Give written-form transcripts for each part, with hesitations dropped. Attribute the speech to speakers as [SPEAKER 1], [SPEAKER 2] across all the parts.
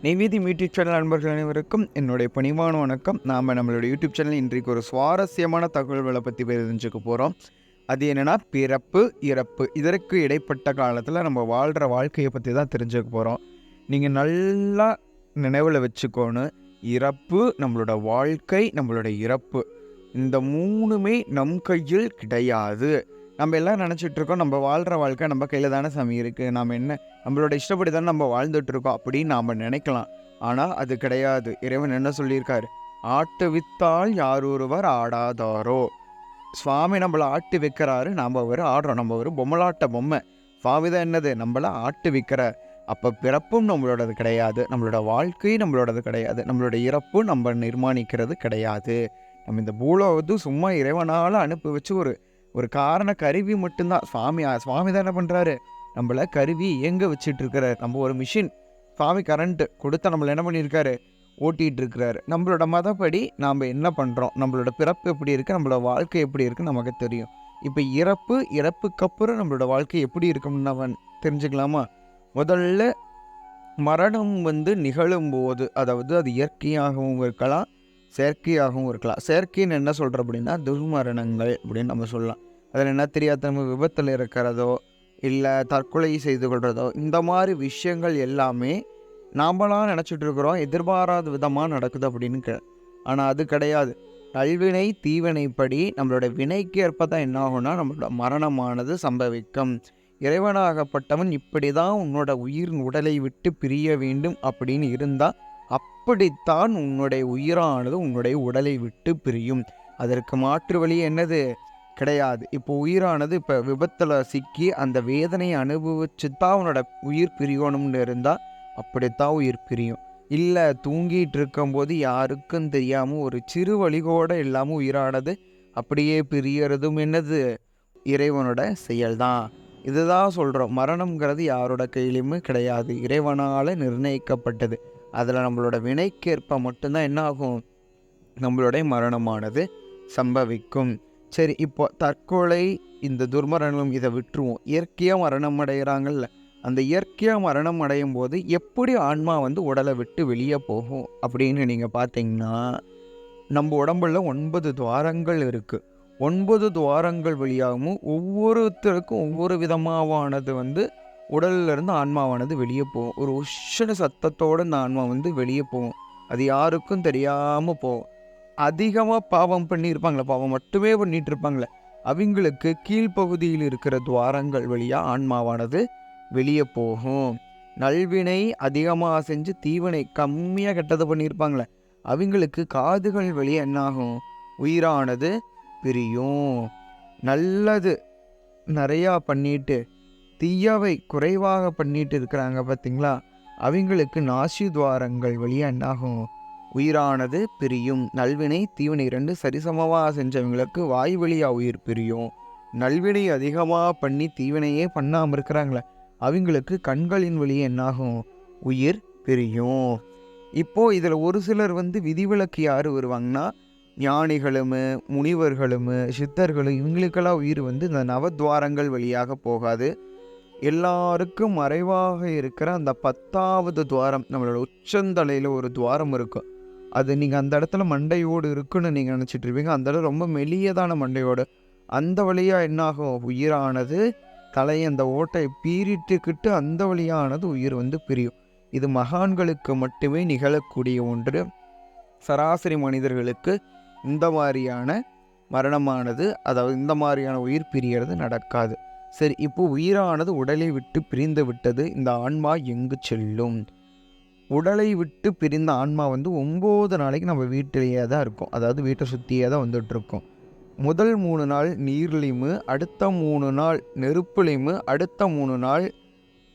[SPEAKER 1] நெய்வேதி YouTube channel நண்பர்கள் அனைவருக்கும் என்னுடைய பணிவான வணக்கம். நாம் நம்மளோட யூடியூப் சேனல் இன்றைக்கு ஒரு சுவாரஸ்யமான தகவல்களை பற்றி தெரிஞ்சுக்க போகிறோம். அது என்னென்னா பிறப்பு இறப்பு. இதற்கு இடைப்பட்ட காலத்தில் நம்ம வாழ்கிற வாழ்க்கையை பற்றி தான் தெரிஞ்சுக்க போகிறோம். நீங்கள் நல்லா நினைவில் வச்சுக்கோணும், இறப்பு, நம்மளோட வாழ்க்கை, நம்மளோட இறப்பு, இந்த மூணுமே நம் கையில் கிடையாது. நம்ம எல்லாம் நினச்சிட்ருக்கோம் நம்ம வாழ்கிற வாழ்க்கை நம்ம கையில் தானே சாமி இருக்குது, நாம் என்ன நம்மளோட இஷ்டப்படி தானே நம்ம வாழ்ந்துட்டுருக்கோம் அப்படின்னு நாம் நினைக்கலாம். ஆனால் அது கிடையாது. இறைவன் என்ன சொல்லியிருக்காரு? ஆட்டு வித்தால் யார் ஒருவர் ஆடாதாரோ. சுவாமி நம்மளை ஆட்டு வைக்கிறாரு, நாம் ஒரு ஆடுறோம். நம்ம ஒரு பொம்மலாட்ட பொம்மை. சுவாமி தான் என்னது? நம்மளை ஆட்டு விற்கிறார். அப்போ பிறப்பும் நம்மளோடது கிடையாது, நம்மளோட வாழ்க்கையும் நம்மளோடது கிடையாது, நம்மளோட இறப்பும் நம்ம நிர்மாணிக்கிறது கிடையாது. நம்ம இந்த பூலோகத்து சும்மா இறைவனால் அனுப்பி வச்சு ஒரு காரண கருவி மட்டும்தான். சுவாமி தான் என்ன பண்ணுறாரு? நம்மளை கருவி இயங்க வச்சுட்டு இருக்கிறார். நம்ம ஒரு மிஷின். சுவாமி கரண்ட்டு கொடுத்தா நம்மளை என்ன பண்ணியிருக்காரு? ஓட்டிகிட்டு இருக்கிறாரு. நம்மளோட மதப்படி நாம் என்ன பண்ணுறோம், நம்மளோட பிறப்பு எப்படி இருக்குது, நம்மளோட வாழ்க்கை எப்படி இருக்குன்னு நமக்கு தெரியும். இப்போ இறப்புக்கப்புறம் நம்மளோட வாழ்க்கை எப்படி இருக்கும்னு நம்ம தெரிஞ்சுக்கலாமா? முதல்ல மரணம் நிகழும்போது, அதாவது அது இயற்கையாகவும் இருக்கலாம், செயற்கையாகவும் இருக்கலாம். செயற்கைன்னு என்ன சொல்கிறோம் அப்படின்னா துர்மரணங்கள் அப்படின்னு நம்ம சொல்லலாம். அதில் என்ன தெரியாதனம விபத்தில் இருக்கிறதோ இல்லை தற்கொலை செய்து கொள்கிறதோ, இந்த மாதிரி விஷயங்கள் எல்லாமே நாமளாம் நினச்சிட்டு இருக்கிறோம் எதிர்பாராத விதமாக நடக்குது அப்படின்னு. ஆனால் அது கிடையாது. நல்வினை தீவினைப்படி நம்மளோட வினைக்கு ஏற்ப தான் என்ன ஆகும்னா நம்மளோட மரணமானது சம்பவிக்கும். இறைவனாகப்பட்டவன் இப்படி தான் உன்னோட உயிர் உடலை விட்டு பிரிய வேண்டும் அப்படின்னு இருந்தால் அப்படித்தான் உன்னுடைய உயிரானது உன்னுடைய உடலை விட்டு பிரியும். அதற்கு மாற்று வழி என்னது? கிடையாது. இப்போ உயிரானது இப்போ விபத்தில் சிக்கி அந்த வேதனையை அனுபவிச்சு தான் உன்னோட உயிர் பிரியணும்னு இருந்தால் அப்படித்தான் உயிர் பிரியும். இல்லை தூங்கிட்டு இருக்கும்போது யாருக்கும் தெரியாமல் ஒரு சிறு வழிகோடு இல்லாமல் உயிரானது அப்படியே பிரியறதும் என்னது? இறைவனோட செயல்தான். இதுதான் சொல்கிறோம், மரணம்ங்கிறது யாரோட கையிலையுமே கிடையாது, இறைவனால் நிர்ணயிக்கப்பட்டது. அதில் நம்மளோட வினைக்கேற்ப மட்டும்தான் என்ன ஆகும்? நம்மளுடைய மரணமானது சம்பவிக்கும். சரி, இப்போ தற்கொலை, இந்த துர்மரணம் இதை விட்டுருவோம். இயற்கையாக மரணம் அடைகிறாங்கல்ல, அந்த இயற்கையாக மரணம் அடையும் போது எப்படி ஆன்மா உடலை விட்டு வெளியே போகும் அப்படின்னு நீங்கள் பார்த்தீங்கன்னா, நம்ம உடம்புல 9 துவாரங்கள் இருக்குது. 9 துவாரங்கள் வழியாகவும் ஒவ்வொருத்தருக்கும் ஒவ்வொரு விதமானது உடலிலிருந்து ஆன்மாவானது வெளியே போகும். ஒரு உஷ்ண சத்தத்தோடு இந்த ஆன்மா வெளியே போகும். அது யாருக்கும் தெரியாமல் போகும். அதிகமாக பாவம் பண்ணியிருப்பாங்களே, பாவம் மட்டுமே பண்ணிகிட்டு இருப்பாங்களே, அவங்களுக்கு கீழ்ப்பகுதியில் இருக்கிற துவாரங்கள் வழியாக ஆன்மாவானது வெளியே போகும். நல்வினை அதிகமாக செஞ்சு தீவினை கம்மியாக கெட்டது பண்ணியிருப்பாங்களே, அவங்களுக்கு காதுகள் வழியாக என்னாகும்? உயிரானது பிரியும். நல்லது நிறையா பண்ணிட்டு தீயவை குறைவாக பண்ணிட்டு இருக்கிறாங்க பார்த்தீங்களா, அவங்களுக்கு நாசி துவாரங்கள் வழியாக என்னாகும்? உயிரானது பிரியும். நல்வினை தீவினை 2 சரிசமமாக செஞ்சவங்களுக்கு வாய் வழியாக உயிர் பிரியும். நல்வினை அதிகமாக பண்ணி தீவினையே பண்ணாமல் இருக்கிறாங்களே, அவங்களுக்கு கண்களின் வழியே என்னாகும்? உயிர் பிரியும். இப்போது இதில் ஒரு சிலர் விதிவிலக்கு யார் வருவாங்கன்னா, ஞானிகளும் முனிவர்களும் சித்தர்களும், இவங்களுக்கெல்லாம் உயிர் இந்த நவத்வாரங்கள் வழியாக போகாது. எல்லாருக்கும் மறைவாக இருக்கிற அந்த 10வது துவாரம், நம்மளோட உச்சந்தலையில் ஒரு துவாரம் இருக்கும். அது நீங்கள் அந்த இடத்துல மண்டையோடு இருக்குன்னு நீங்கள் நினச்சிட்டு இருப்பீங்க. அந்த இடம் ரொம்ப மெல்லியதான மண்டையோடு. அந்த வழியாக என்னாகும்? உயிரானது தலையை அந்த ஓட்டையை பீறிட்டுக்கிட்டு அந்த வழியானது உயிர் பிரியும். இது மகான்களுக்கு மட்டுமே நிகழக்கூடிய ஒன்று. சராசரி மனிதர்களுக்கு இந்த மாதிரியான மரணமானது, அதாவது இந்த மாதிரியான உயிர் பிரியறது நடக்காது. சரி, இப்போ உயிரானது உடலை விட்டு பிரிந்து விட்டது, இந்த ஆன்மா எங்கு செல்லும்? உடலை விட்டு பிரிந்த ஆன்மா 9 நாளைக்கு நம்ம வீட்டிலேயே தான் இருக்கும். அதாவது வீட்டை சுற்றியே தான் வந்துட்டுருக்கோம். முதல் 3 நாள் நீர்லிமு, அடுத்த 3 நாள் நெருப்புலிமு, அடுத்த 3 நாள்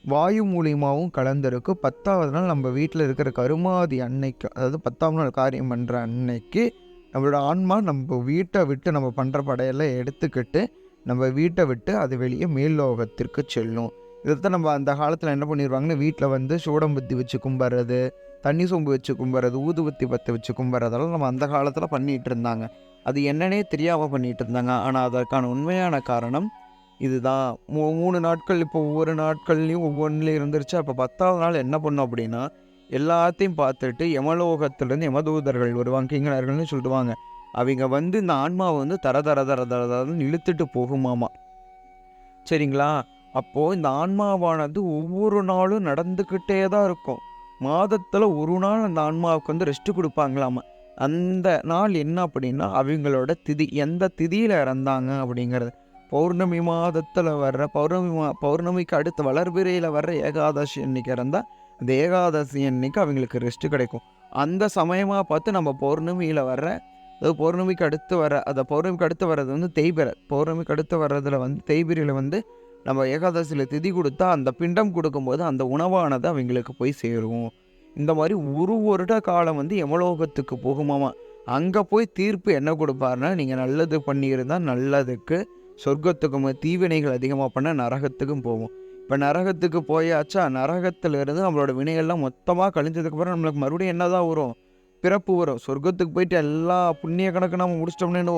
[SPEAKER 1] வாயு மூலியமாகவும் கலந்துருக்கும். 10வது நாள் நம்ம வீட்டில் இருக்கிற கருமாதி அன்னைக்கு, அதாவது 10ஆம் நாள் காரியம் பண்ணுற அன்னைக்கு நம்மளோட ஆன்மா நம்ம வீட்டை விட்டு, நம்ம பண்ணுற படையெல்லாம் எடுத்துக்கிட்டு நம்ம வீட்டை விட்டு அது வெளியே மேல்லோகத்திற்கு செல்லும். இதைத்தான் நம்ம அந்த காலத்தில் என்ன பண்ணிடுவாங்கன்னா, வீட்டில் சூடம்புத்தி வச்சு கும்பிட்றது, தண்ணி சொம்பு வச்சு கும்பிட்றது, ஊதுபத்தி பற்ற வச்சு கும்பிட்றதெல்லாம் நம்ம அந்த காலத்தில் பண்ணிகிட்டு இருந்தாங்க. அது என்னன்னே தெரியாமல் பண்ணிகிட்டு இருந்தாங்க. ஆனால் அதற்கான உண்மையான காரணம் இதுதான். 3 நாட்கள், இப்போ ஒவ்வொரு நாட்கள்லையும் ஒவ்வொன்றிலையும் இருந்துருச்சு. அப்போ 10வது நாள் என்ன பண்ணோம் அப்படின்னா, எல்லாத்தையும் பார்த்துட்டு யமலோகத்திலேருந்து யமதூதர்கள் வருவாங்க, கிங்கணர்கள்னு சொல்லுவாங்க. அவங்க வந்து இந்த ஆன்மாவை வந்து தர தர தர தர தரன்னு இழுத்துட்டு போகுமாமா. சரிங்களா? அப்போது இந்த ஆன்மாவானது ஒவ்வொரு நாளும் நடந்துக்கிட்டே தான் இருக்கும். மாதத்தில் ஒரு நாள் அந்த ஆன்மாவுக்கு வந்து ரெஸ்ட்டு கொடுப்பாங்களாமா. அந்த நாள் என்ன அப்படின்னா அவங்களோட திதி, எந்த திதியில் இறந்தாங்க அப்படிங்கிறது. பௌர்ணமி மாதத்தில் வர்ற பௌர்ணமிக்கு அடுத்து வளர்பிறையில் வர்ற ஏகாதசி அன்னைக்கு இறந்தால் அந்த ஏகாதசி அன்னைக்கு அவங்களுக்கு ரெஸ்ட்டு கிடைக்கும். அந்த சமயமாக பார்த்து நம்ம பௌர்ணமியில் வர்ற, அதாவது பௌர்ணமிக்கு அடுத்து வர, அதை பௌர்ணமிக்கு அடுத்து வர்றது வந்து தேய்பிறை, பௌர்ணமிக்கு அடுத்து வர்றதுல வந்து தேய்பிரையில் வந்து நம்ம ஏகாதசியில் திதி கொடுத்தா அந்த பிண்டம் கொடுக்கும்போது அந்த உணவானது அவங்களுக்கு போய் சேரும். இந்த மாதிரி ஒரு வருட காலம் வந்து யமலோகத்துக்கு போகுமாமா. அங்கே போய் தீர்ப்பு என்ன கொடுப்பாருன்னா, நீங்கள் நல்லது பண்ணியிருந்தால் நல்லதுக்கு சொர்க்கத்துக்கும், தீவினைகள் அதிகமாக பண்ண நரகத்துக்கும் போவோம். இப்போ நரகத்துக்கு போயாச்சா, நரகத்திலிருந்து நம்மளோட வினைகள்லாம் மொத்தமாக கழிஞ்சதுக்கப்புறம் நம்மளுக்கு மறுபடியும் என்ன தான் வரும்? பிறப்பு வரும். சொர்க்கத்துக்கு போயிட்டு எல்லா புண்ணிய கணக்கு நம்ம முடிச்சிட்டோம்னு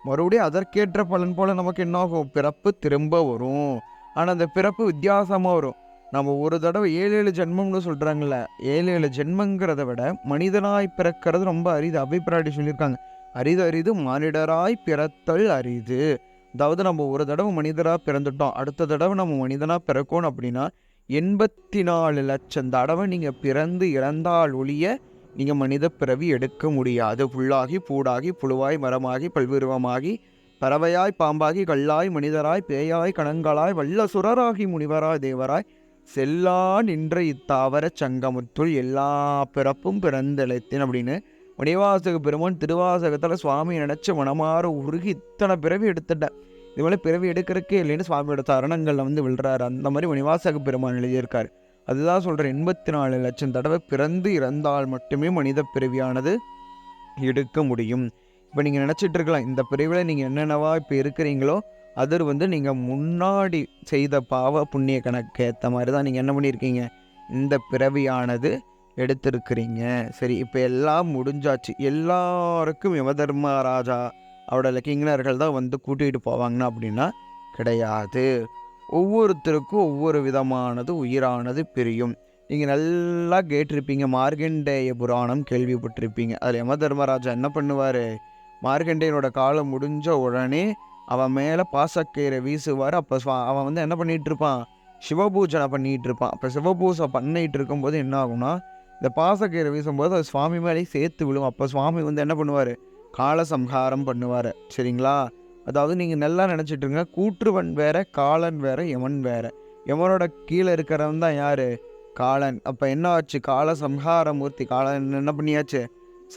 [SPEAKER 1] மறுபடியும் அதற்கேற்ற பலன் போல் நமக்கு என்ன ஆகும்? பிறப்பு திரும்ப வரும். ஆனால் அந்த பிறப்பு வித்தியாசமாக வரும். நம்ம ஒரு தடவை 7 ஜென்மம்னு சொல்கிறாங்கள, 7 ஜென்மங்கிறத விட மனிதனாய் பிறக்கிறது ரொம்ப அரிது. அபிப்பிராட்டி சொல்லியிருக்காங்க, அரிது அரிது மானிடராய் பிறத்தல் அரிது. அதாவது நம்ம ஒரு தடவை மனிதராக பிறந்துட்டோம், அடுத்த தடவை நம்ம மனிதனாக பிறக்கணும் அப்படின்னா 84 லட்சம் தடவை நீங்கள் பிறந்து இறந்தால் ஒழிய நீங்கள் மனித பிறவி எடுக்க முடியாது. புல்லாகி பூடாகி புழுவாய் மரமாகி பல்விருவமாகி பறவையாய் பாம்பாகி கல்லாய் மனிதராய் பேயாய் கணங்களாய் வல்ல சுரராகி முனிவராய் தேவராய் செல்லா நின்ற இத்தாவர சங்கமுத்துள் எல்லா பிறப்பும் பிறந்தழைத்தேன் அப்படின்னு மணிவாசக பெருமான் திருவாசகத்தில் சுவாமி நினச்சி மனமாற உருகி இத்தனை பிறவி எடுத்துட்டேன், இது போல பிறவி எடுக்கிறக்கே இல்லைன்னு சுவாமியோட தருணங்களில் வந்து விழுறாரு. அந்த மாதிரி மணிவாசக பெருமான் எழுதியிருக்காரு. அதுதான் சொல்கிறேன், 84 லட்சம் தடவை பிறந்து இறந்தால் மட்டுமே மனித பிறவியானது எடுக்க முடியும். இப்போ நீங்கள் நினச்சிட்டு இருக்கலாம், இந்த பிறவியில் நீங்கள் என்னென்னவா இப்போ இருக்கிறீங்களோ அது வந்து நீங்கள் முன்னாடி செய்த பாவ புண்ணிய கணக்கு ஏற்ற மாதிரி தான் நீங்கள் என்ன பண்ணியிருக்கீங்க, இந்த பிறவியானது எடுத்திருக்கிறீங்க. சரி, இப்போ எல்லாம் முடிஞ்சாச்சு. எல்லாருக்கும் யமதர்மராஜா அவரோட கிங்கனர்கள் தான் வந்து கூட்டிகிட்டு போவாங்கன்னா அப்படின்னா கிடையாது. ஒவ்வொருத்தருக்கும் ஒவ்வொரு விதமானது உயிரானது பிரியும். நீங்கள் நல்லா கேட்டிருப்பீங்க, மார்கண்டேய புராணம் கேள்விப்பட்டிருப்பீங்க. அதில் யமதர்மராஜா என்ன பண்ணுவார், மார்கண்டேயனோட காலம் முடிஞ்ச உடனே அவன் மேலே பாசக்கயிறை வீசுவார். அப்போ அவன் வந்து என்ன பண்ணிகிட்டு இருப்பான், சிவபூஜனை பண்ணிகிட்டு இருப்பான். அப்போ சிவபூஜை பண்ணிகிட்டு இருக்கும்போது என்ன ஆகும்னா, இந்த பாசக்கயிறை வீசும்போது அது சுவாமி மேலேயே சேர்த்து விழும். அப்போ சுவாமி வந்து என்ன பண்ணுவார், காலசம்ஹாரம் பண்ணுவார். சரிங்களா? அதாவது நீங்கள் நல்லா நினச்சிட்ருங்க, கூற்றுவன் வேற, காலன் வேற, யமன் வேற. யமனோட கீழே இருக்கிறவன் தான் யார், காலன். அப்போ என்ன ஆச்சு, கால சம்ஹார மூர்த்தி காலன் என்ன பண்ணியாச்சு,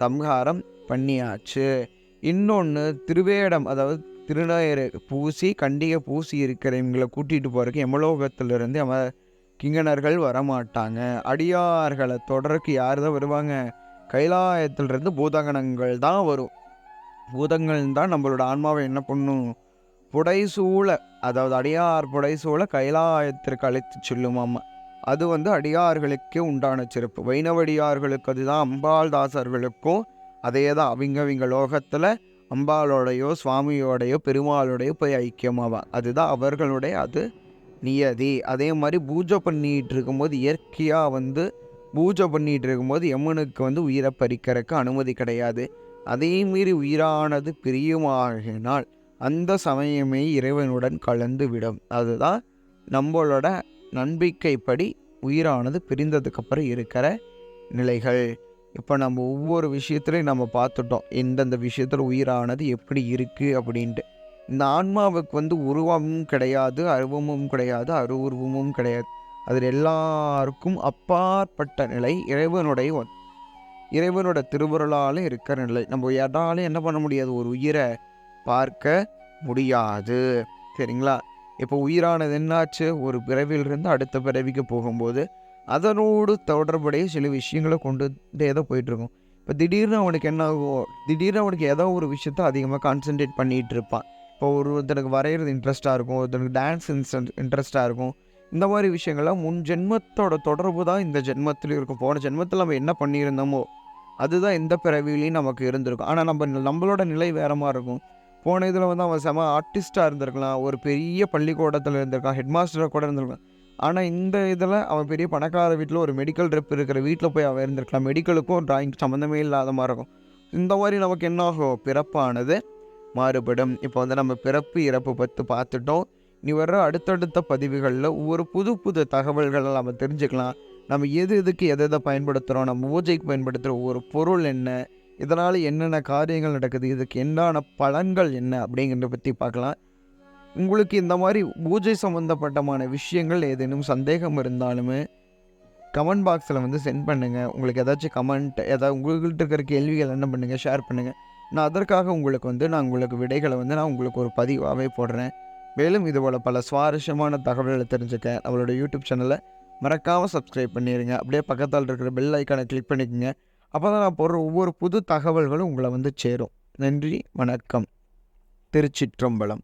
[SPEAKER 1] சம்ஹாரம் பண்ணியாச்சு. இன்னொன்று திருவேடம், அதாவது திருநயரை பூசி கண்டிகை பூசி இருக்கிறவங்களை கூட்டிகிட்டு போகிறதுக்கு யமலோகத்திலிருந்து கிங்கணர்கள் வரமாட்டாங்க. அடியார்களை தொடருக்கு யார் தான் வருவாங்க, கைலாயத்திலிருந்து பூதகணங்கள் தான் வரும். பூதங்கள் தான் நம்மளோட ஆன்மாவை என்ன பண்ணும், புடைசூழ, அதாவது அடியார் புடைசூழ கைலாயத்திற்கு அழைத்து சொல்லுமாமா. அது வந்து அடியார்களுக்கே உண்டான சிறப்பு. வைணவடியார்களுக்கு அதுதான், அம்பாள் தாசர்களுக்கும் அதே தான். அவங்க லோகத்தில் அம்பாலோடையோ சுவாமியோடையோ பெருமாளோடையோ போய் ஐக்கியமாவாங்க. அதுதான் அவர்களுடைய அது நியதி. அதே மாதிரி பூஜை பண்ணிகிட்டு இருக்கும்போது இயற்கையாக வந்து பூஜை பண்ணிகிட்டு இருக்கும்போது யமனுக்கு வந்து உயிரை பறிக்கிறதுக்கு அனுமதி கிடையாது. அதே மீறி உயிரானது பிரியுமாகினால் அந்த சமயமே இறைவனுடன் கலந்து விடும். அதுதான் நம்மளோட நம்பிக்கைப்படி உயிரானது பிரிந்ததுக்கப்புறம் இருக்கிற நிலைகள். இப்போ நம்ம ஒவ்வொரு விஷயத்துலையும் நம்ம பார்த்துட்டோம், எந்தெந்த விஷயத்தில் உயிரானது எப்படி இருக்குது அப்படின்ட்டு. இந்த ஆன்மாவுக்கு வந்து உருவமும் கிடையாது, அருவமும் கிடையாது, அருவுருவமும் கிடையாது. அதில் எல்லாருக்கும் அப்பாற்பட்ட நிலை இறைவனோட திருவுருளால் இருக்கிற நிலை. நம்ம யாராலும் என்ன பண்ண முடியாது, ஒரு உயிரை பார்க்க முடியாது. சரிங்களா? இப்போ உயிரானது என்னாச்சு, ஒரு பிறவிலிருந்து அடுத்த பிறவிக்கு போகும்போது அதனோடு தொடர்புடைய சில விஷயங்களை கொண்டுட்டே தான் போயிட்டுருக்கும். இப்போ திடீர்னு அவனுக்கு என்ன ஆகும், திடீர்னு அவனுக்கு ஏதோ ஒரு விஷயத்த அதிகமாக கான்சென்ட்ரேட் பண்ணிகிட்டு இருப்பான். இப்போ ஒருத்தனுக்கு வரைகிறது இன்ட்ரெஸ்ட்டாக இருக்கும், ஒருத்தனுக்கு டான்ஸ் இன்ட்ரெஸ்ட்டாக இருக்கும். இந்த மாதிரி விஷயங்கள்லாம் முன் ஜென்மத்தோட தொடர்பு தான் இந்த ஜென்மத்திலையும் இருக்கும். போன ஜென்மத்தில் நம்ம என்ன பண்ணியிருந்தோமோ அதுதான் எந்த பிறவிலையும் நமக்கு இருந்திருக்கும். ஆனால் நம்மளோட நிலை வேறு மாதிரி இருக்கும். போன இதில் வந்து அவன் செம ஆர்டிஸ்ட்டாக இருந்திருக்கலாம், ஒரு பெரிய பள்ளிக்கூடத்தில் இருந்திருக்கான், ஹெட் மாஸ்டராக கூட இருந்திருக்கலாம். ஆனால் இந்த இதில் அவன் பெரிய பணக்கார வீட்டில் ஒரு மெடிக்கல் ரெப் இருக்கிற வீட்டில் போய் அவன் இருந்திருக்கலாம். மெடிக்கலுக்கும் டிராயிங் சம்மந்தமே இல்லாத மாதிரி இருக்கும். இந்த மாதிரி நமக்கு என்ன ஆகும், பிறப்பானது மாறுபடும். இப்போ வந்து நம்ம பிறப்பு இறப்பு பற்றி பார்த்துட்டோம். இனி வர்ற அடுத்தடுத்த பதிவுகளில் ஒவ்வொரு புது புது தகவல்களை நம்ம தெரிஞ்சுக்கலாம். நம்ம எதுக்கு எதை பயன்படுத்துகிறோம், நம்ம பூஜைக்கு பயன்படுத்துகிற ஒவ்வொரு பொருள் என்ன, இதனால் என்னென்ன காரியங்கள் நடக்குது, இதுக்கு என்னான பலன்கள் என்ன அப்படிங்கிறத பற்றி பார்க்கலாம். உங்களுக்கு இந்த மாதிரி பூஜை சம்மந்தப்பட்டமான விஷயங்கள் ஏதேனும் சந்தேகம் இருந்தாலுமே கமெண்ட் பாக்ஸில் வந்து சென்ட் பண்ணுங்கள். உங்களுக்கு ஏதாச்சும் கமெண்ட், ஏதாவது உங்கள்கிட்ட இருக்கிற கேள்விகள் என்ன பண்ணுங்கள், ஷேர் பண்ணுங்கள். நான் அதற்காக உங்களுக்கு விடைகளை வந்து நான் உங்களுக்கு ஒரு பதிவாகவே போடுறேன். மேலும் இதுபோல் பல சுவாரஸ்யமான தகவல்களை தெரிஞ்சுக்க நம்மளோட யூடியூப் சேனலை மறக்காமல் சப்ஸ்கிரைப் பண்ணிடுங்க. அப்படியே பக்கத்தால் இருக்கிற பெல் ஐக்கானை கிளிக் பண்ணிக்கோங்க. அப்போ தான் நான் போடுற ஒவ்வொரு புது தகவல்களும் உங்களை வந்து சேரும். நன்றி, வணக்கம். திருச்சிற்றம்பலம்.